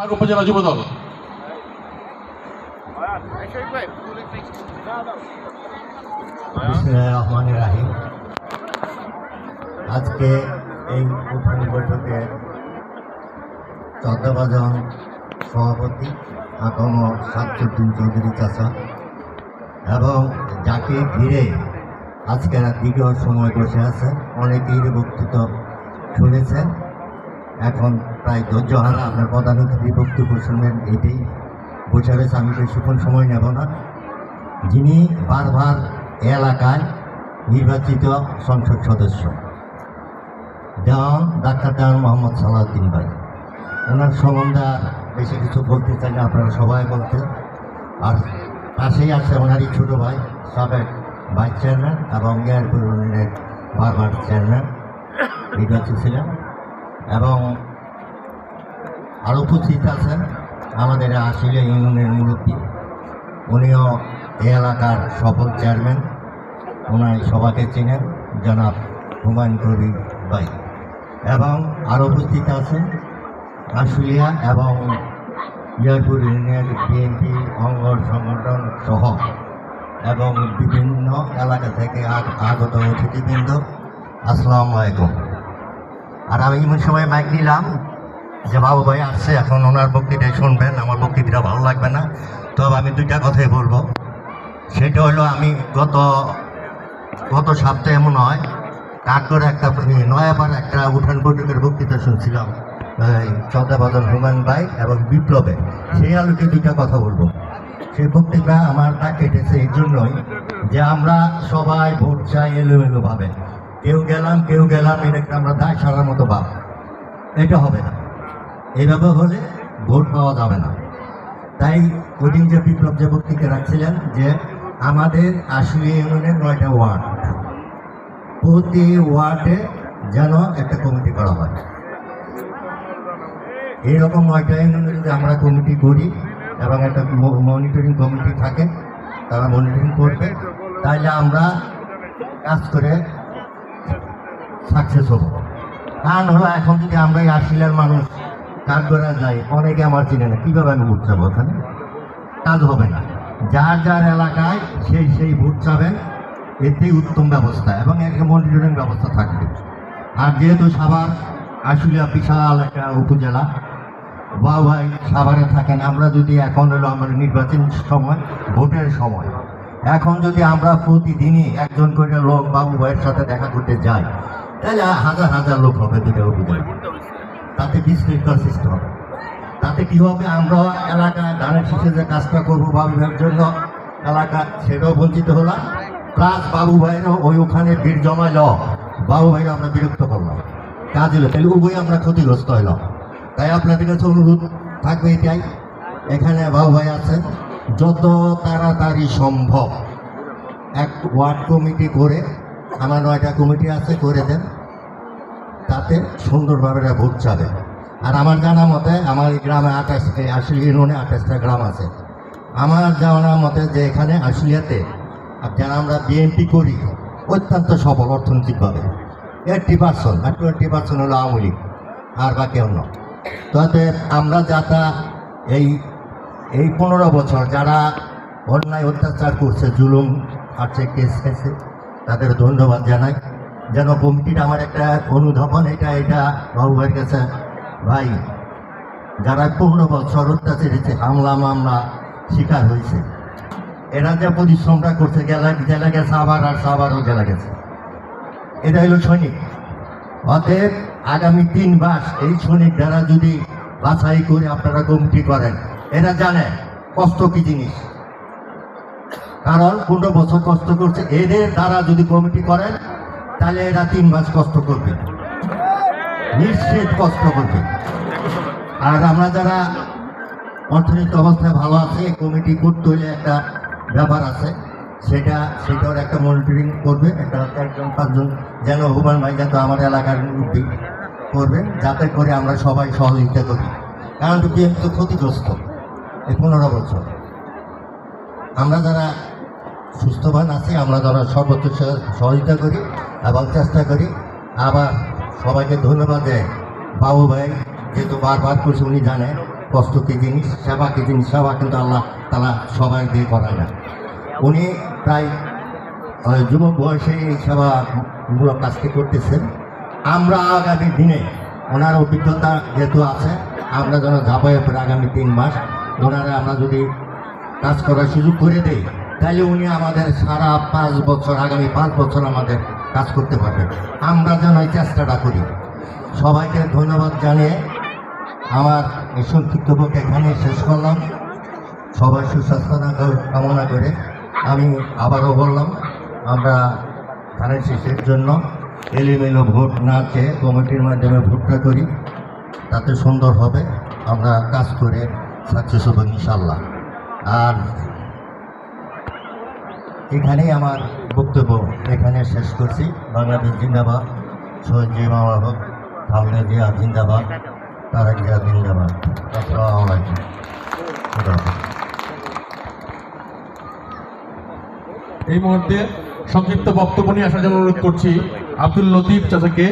উপজেলা যুবদল। রহমানির রাহিম। আজকে এই উঠান বৈঠকের চট্টগ্রাম সভাপতি আকম শামসুদ্দিন চৌধুরী চাচা এবং যাকে ঘিরে আজকের দীর্ঘ সময় বসে আছেন, অনেকেই বক্তৃতা শুনেছেন। এখন প্রায় ধৈর্যহারা আপনার প্রধান অতিথি বক্তব্য শুনবেন, এটাই বসে রয়েছে। আমি বেশিক্ষণ সময় নেব না। যিনি বারবার এলাকায় নির্বাচিত সংসদ সদস্য ডাক্তার দেওয়ান মোহাম্মদ সালাউদ্দিন ভাই, ওনার সম্বন্ধে আর বেশি কিছু বলতে চাই না, আপনারা সবাই বলতেন। আর পাশেই আছে ওনারই ছোটো ভাই, সাবেক ভাইস চেয়ারম্যান এবং এয়ারপোর্ট ইউনিয়নের বারবার চেয়ারম্যান নির্বাচিত ছিলেন। এবং আর উপস্থিত আছেন আমাদের আশুলিয়া ইউনিয়নের মুরব্বী, উনিও এই এলাকার সফল চেয়ারম্যান, ওনার সবাইকে চিনেন, জনাব হুমায়ুন কবির ভাই। এবং আরও উপস্থিত আছেন আশুলিয়া এবং এয়ারপোর্ট ইউনিয়নের বিএনপি অঙ্গ সংগঠন সহ এবং বিভিন্ন এলাকা থেকে আগত অতিথিবৃন্দ, আসসালামু আলাইকুম। আর আমি এমন সময় মাইক নিলাম যে বাবু ভাই আসছে, এখন ওনার বক্তৃতায় শুনবেন। আমার বক্তৃতা ভালো লাগবে না, তবে আমি দুইটা কথাই বলবো। সেটা হলো, আমি গত সপ্তাহে মনে হয় কাঠগড়ে একটা নয়াপাড়া একটা উঠান বৈঠকের বক্তৃতা শুনছিলাম, চন্দ্রবাদন হুমায়ুন ভাই এবং বিপ্লবে। সেই আলোকে দুইটা কথা বলবো। সেই বক্তৃতা আমার তা কেটেছে এই জন্যই যে আমরা সবাই ভোট চাই এলোমেলোভাবে, কেউ গেলাম, এটাকে আমরা দায় সারার মতো ভাব, এটা হবে না। এইভাবে হলে ভোট পাওয়া যাবে না। তাই ওই দিন যে বিপ্লব যে বক্তৃতা রাখছিলেন যে আমাদের আশুলিয়া ইউনিয়নের 9টা ওয়ার্ড, প্রতি ওয়ার্ডে যেন একটা কমিটি করা হয়। এইরকম 9টা ইউনিয়নে যদি আমরা কমিটি করি এবং একটা মনিটরিং কমিটি থাকে, তারা মনিটরিং করবে, তাহলে আমরা কাজ করে সাকসেস হব। কারণ হলো, এখন যদি আমরা এই আশুলিয়ার মানুষ কাঠগড়া যাই, অনেকে আমার চিনে না, কীভাবে আমি ভোট চাবো? ওখানে কাজ হবে না। যার এলাকায় সেই ভোট চাবেন, এতেই উত্তম ব্যবস্থা এবং একটা মনিটরিং ব্যবস্থা থাকবে। আর যেহেতু সাভার আশুলিয়া বিশাল একটা উপজেলা, বাবু ভাই সাভারে থাকেন, আমরা যদি এখন হলো আমার নির্বাচন সময়, ভোটের সময়, এখন যদি আমরা প্রতিদিনই একজন করে লোক বাবু ভাইয়ের সাথে দেখা করতে যাই, তাহলে হাজার হাজার লোক হবে দুটো উপজেলা। তাতে বিশৃঙ্খল সৃষ্টি হবে। তাতে কী হবে, আমরা এলাকায় ধানের শীষে যে কাজটা করবো বাবু ভাইয়ের জন্য এলাকা, সেটাও বঞ্চিত হলাম। প্লাস বাবু ভাইয়েরও ওখানে ভিড় জমাইল, বাবু ভাইরা আমরা বিরক্ত করলাম, কাজ হলো, তাহলে উভয় আমরা ক্ষতিগ্রস্ত হইলাম। তাই আপনাদের কাছে অনুরোধ থাকবে এটাই, এখানে বাবু ভাই আছেন, যত তাড়াতাড়ি সম্ভব এক ওয়ার্ড কমিটি করে, আমার 9টা কমিটি আছে, করে দেন, তাতে সুন্দরভাবে ভোট চাবে। আর আমার জানা মতে আমার এই গ্রামে আশুলিয়া ইউনিয়নে 28টা গ্রাম আছে। আমার জানা মতে যে এখানে আশুলিয়াতে যারা আমরা বিএনপি করি অত্যন্ত সফল অর্থনৈতিকভাবে, 80% আর 20% হলো আওয়ামী লীগ, আর বাকি অন্য। তাতে আমরা যারা এই 15 বছর যারা অন্যায় অত্যাচার করছে, জুলুম আছে, কেস খেয়েছে, তাদের ধন্যবাদ জানাই। যেন কমিটিটা আমার একটা অনুধাবন, এটা বাবু ভাইয়ের কাছে, ভাই যারা 15 বছর অত্যাচারিতে হামলা মামলা শিকার হয়েছে, এরা যে পরিশ্রমটা করছে, জেলা গেছে আবারও জেলা গেছে, এটা হলো সৈনিক। অতএব আগামী 3 মাস এই সৈনিক দ্বারা যদি বাছাই করে আপনারা কমিটি করেন, এরা জানে কষ্ট কি জিনিস, কারণ 15 বছর কষ্ট করছে। এদের দ্বারা যদি কমিটি করেন, তাহলে এরা 3 মাস কষ্ট করবে, নিশ্চিত কষ্ট করবে। আর আমরা যারা অর্থনৈতিক অবস্থায় ভালো আছে, কমিটি করতে হলে একটা ব্যাপার আছে, সেটার একটা মনিটরিং করবে, একটা 4-5 জন যেন হুমায়ুন ভাই যাতে আমার এলাকার উদ্যোগ করবেন, যাতে করে আমরা সবাই সহযোগিতা করি। কারণ বিএনপি তো ক্ষতিগ্রস্ত এই 15 বছর। আমরা যারা সুস্থবান আছি, আমরা যারা সর্বোচ্চ সহযোগিতা করি এবং চেষ্টা করি। আবার সবাইকে ধন্যবাদ দেয় বাবু ভাই, যেহেতু বারবার করছে, উনি জানেন কষ্ট কি জিনিস, সেবা কি জিনিস। সেবা কিন্তু আল্লাহ তাআলা সবাই দিয়ে করায় না। উনি প্রায় যুবক বয়সে এই সেবামূলক কাজটি করতেছেন। আমরা আগামী দিনে ওনার অভিজ্ঞতা যেহেতু আছে, আমরা যেন ঝাঁপাইয়ে পড়ে আগামী 3 মাস ওনারা আমরা যদি কাজ করার সুযোগ করে দেই, তাহলে উনি আমাদের সারা 5 বছর, আগামী 5 বছর আমাদের কাজ করতে পারবেন। আমরা যেন এই চেষ্টাটা করি। সবাইকে ধন্যবাদ জানিয়ে আমার এই সংক্ষিপ্ত বক্তব্য এখানে শেষ করলাম। সবাই সুস্বাস্থ্য কামনা করে আমি আবারও বললাম, আমরা ধানের শীষের জন্য এলোমেলো ভোট না চেয়ে কমিটির মাধ্যমে ভোটটা করি, তাতে সুন্দর হবে। আমরা কাজ করে সাকসেস হব ইনশাল্লাহ। আর এখানেই আমার বক্তব্য এখানে শেষ করছি। বাংলাদেশ জিন্দাবাদ, শহীদ জিয়া হক, খালেদা জিয়া জিন্দাবাদ, তারেক জিয়া জিন্দাবাদ। আসসালামু আলাইকুম। এই মুহূর্তে সংক্ষিপ্ত বক্তব্য নিয়ে আসার জন্য অনুরোধ করছি আব্দুল লতিফ চাচাকে।